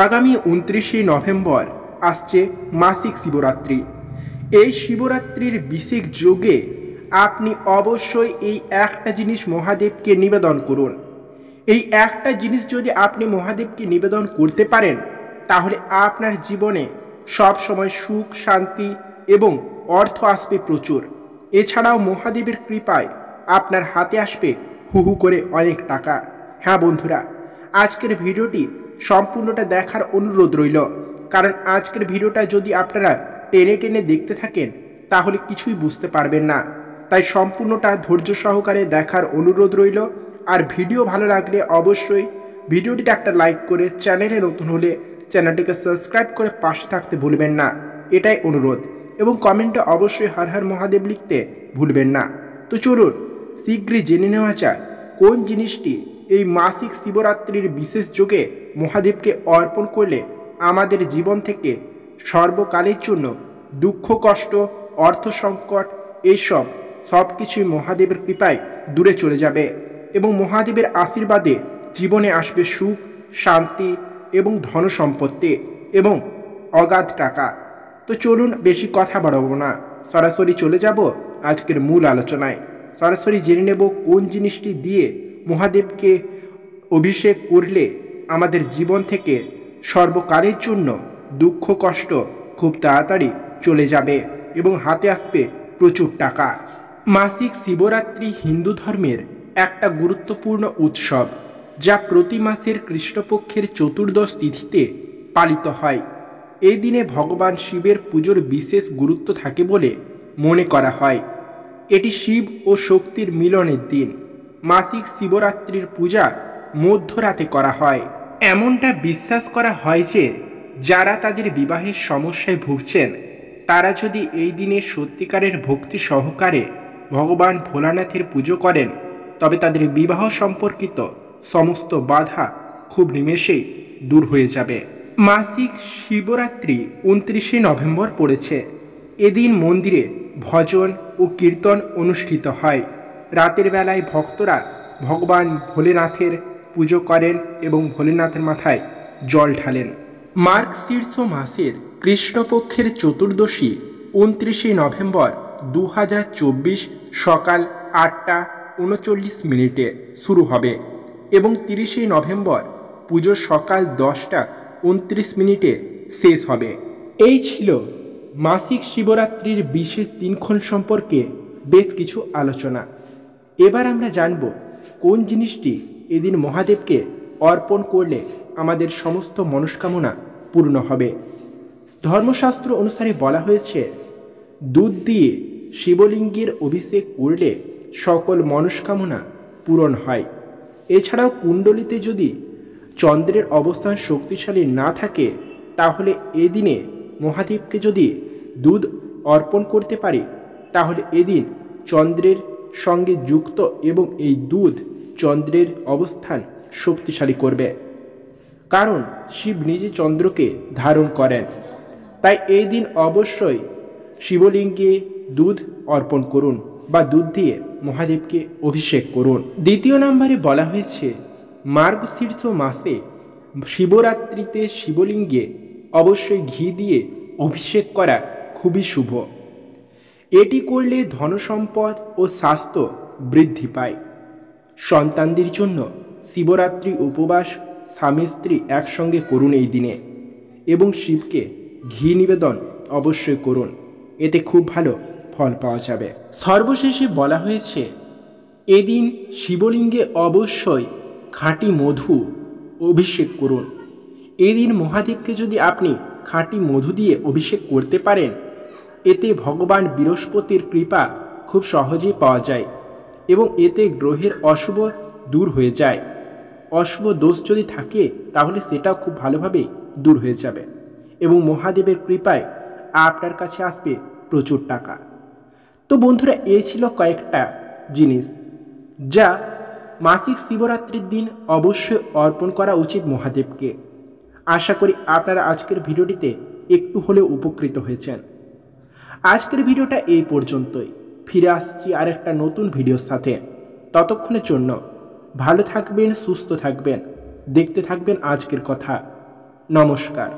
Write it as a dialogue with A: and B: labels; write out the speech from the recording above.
A: আগামী ২৯শে নভেম্বর আসছে মাসিক শিবরাত্রি। এই শিবরাত্রির বিশেষ যোগে আপনি অবশ্যই এই একটা জিনিস মহাদেবকে নিবেদন করুন। এই একটা জিনিস যদি আপনি মহাদেবকে নিবেদন করতে পারেন, তাহলে আপনার জীবনে সব সময় সুখ, শান্তি এবং অর্থ আসবে প্রচুর। এছাড়াও মহাদেবের কৃপায় আপনার হাতে আসবে হু হু করে অনেক টাকা। হ্যাঁ বন্ধুরা, আজকের ভিডিওটি সম্পূর্ণটা দেখার অনুরোধ রইল, কারণ আজকের ভিডিওটা যদি আপনারা টেনে টেনে দেখতে থাকেন তাহলে কিছুই বুঝতে পারবেন না। তাই সম্পূর্ণটা ধৈর্য সহকারে দেখার অনুরোধ রইল। আর ভিডিও ভালো লাগলে অবশ্যই ভিডিওটিতে একটা লাইক করে, চ্যানেলে নতুন হলে চ্যানেলটিকে সাবস্ক্রাইব করে পাশে থাকতে ভুলবেন না, এটাই অনুরোধ। এবং কমেন্টে অবশ্যই হর হর মহাদেব লিখতে ভুলবেন না। তো চলুন শীঘ্রই জেনে নেওয়া যাক কোন জিনিসটি এই মাসিক শিবরাত্রির বিশেষ যোগে মহাদেবকে অর্পণ করলে আমাদের জীবন থেকে সর্বকালের জন্য দুঃখ, কষ্ট, অর্থ সংকট এইসব সব কিছুই মহাদেবের কৃপায় দূরে চলে যাবে এবং মহাদেবের আশীর্বাদে জীবনে আসবে সুখ, শান্তি এবং ধন সম্পত্তি এবং অগাধ টাকা। তো চলুন বেশি কথা বাড়াবো না, সরাসরি চলে যাব আজকের মূল আলোচনায়। সরাসরি জেনে নেব কোন জিনিসটি দিয়ে মহাদেবকে অভিষেক করলে আমাদের জীবন থেকে সর্বকালের জন্য দুঃখ, কষ্ট খুব তাড়াতাড়ি চলে যাবে এবং হাতে আসবে প্রচুর টাকা। মাসিক শিবরাত্রি হিন্দু ধর্মের একটা গুরুত্বপূর্ণ উৎসব, যা প্রতি মাসের কৃষ্ণপক্ষের চতুর্দশ তিথিতে পালিত হয়। এই দিনে ভগবান শিবের পুজোর বিশেষ গুরুত্ব থাকে বলে মনে করা হয়। এটি শিব ও শক্তির মিলনের দিন। মাসিক শিবরাত্রির পূজা মধ্যরাতে করা হয়। এমনটা বিশ্বাস করা হয় যে যারা তাদের বিবাহের সমস্যায় ভুগছেন, তারা যদি এই দিনে সত্যিকারের ভক্তি সহকারে ভগবান ভোলানাথের পুজো করেন, তবে তাদের বিবাহ সম্পর্কিত সমস্ত বাধা খুব নিমেষেই দূর হয়ে যাবে। মাসিক শিবরাত্রি ২৯শে নভেম্বর পড়েছে। এদিন মন্দিরে ভজন ও কীর্তন অনুষ্ঠিত হয়। রাতের বেলায় ভক্তরা ভগবান ভোলেনাথের পুজো করেন এবং ভোলেনাথের মাথায় জল ঢালেন। মার্গশীর্ষ মাসের কৃষ্ণপক্ষের চতুর্দশী ২৯শে নভেম্বর ২০২৪ সকাল ৮টা ৩৯ শুরু হবে এবং ৩০শে নভেম্বর পুজো সকাল ১০টা ২৯ শেষ হবে। এই ছিল মাসিক শিবরাত্রির বিশেষ দিনক্ষণ সম্পর্কে বেশ কিছু আলোচনা। এবার আমরা জানব কোন জিনিসটি এদিন মহাদেবকে অর্পণ করলে আমাদের সমস্ত মনস্কামনা পূর্ণ হবে। ধর্মশাস্ত্র অনুসারে বলা হয়েছে, দুধ দিয়ে শিবলিঙ্গের অভিষেক করলে সকল মনস্কামনা পূরণ হয়। এছাড়াও কুণ্ডলিতে যদি চন্দ্রের অবস্থান শক্তিশালী না থাকে, তাহলে এদিনে মহাদেবকে যদি দুধ অর্পণ করতে পারি, তাহলে এদিন চন্দ্রের সঙ্গে যুক্ত এবং এই দুধ চন্দ্রের অবস্থান শক্তিশালী করবে, কারণ শিব নিজে চন্দ্রকে ধারণ করেন। তাই এই দিন অবশ্যই শিবলিঙ্গে দুধ অর্পণ করুন বা দুধ দিয়ে মহাদেবকে অভিষেক করুন। দ্বিতীয় নম্বরে বলা হয়েছে, মার্গশীর্ষ মাসে শিবরাত্রিতে শিবলিঙ্গে অবশ্যই ঘি দিয়ে অভিষেক করা খুবই শুভ। এটি করলে ধনসম্পদ ও স্বাস্থ্য বৃদ্ধি পায়। সন্তানদের জন্য শিবরাত্রি উপবাস স্বামী স্ত্রী একসঙ্গে করুন এই দিনে এবং শিবকে ঘি নিবেদন অবশ্যই করুন, এতে খুব ভালো ফল পাওয়া যাবে। সর্বশেষে বলা হয়েছে, এদিন শিবলিঙ্গে অবশ্যই খাঁটি মধু অভিষেক করুন। এদিন মহাদেবকে যদি আপনি খাঁটি মধু দিয়ে অভিষেক করতে পারেন, এতে ভগবান বৃহস্পতির কৃপা খুব সহজেই পাওয়া যায় এবং এতে গ্রহের অশুভ দূর হয়ে যায়। অশুভ দোষ যদি থাকে তাহলে সেটাও খুব ভালোভাবে দূর হয়ে যাবে এবং মহাদেবের কৃপায় আপনার কাছে আসবে প্রচুর টাকা। তো বন্ধুরা, এই ছিল কয়েকটা জিনিস যা মাসিক শিবরাত্রির দিন অবশ্যই অর্পণ করা উচিত মহাদেবকে। আশা করি আপনারা আজকের ভিডিওটিতে একটু হলেও উপকৃত হয়েছেন। আজকের ভিডিওটা এই পর্যন্তই। ফিরে আসছি আর একটা নতুন ভিডিওর সাথে। ততক্ষণের জন্য ভালো থাকবেন, সুস্থ থাকবেন, দেখতে থাকবেন আজকের কথা। নমস্কার।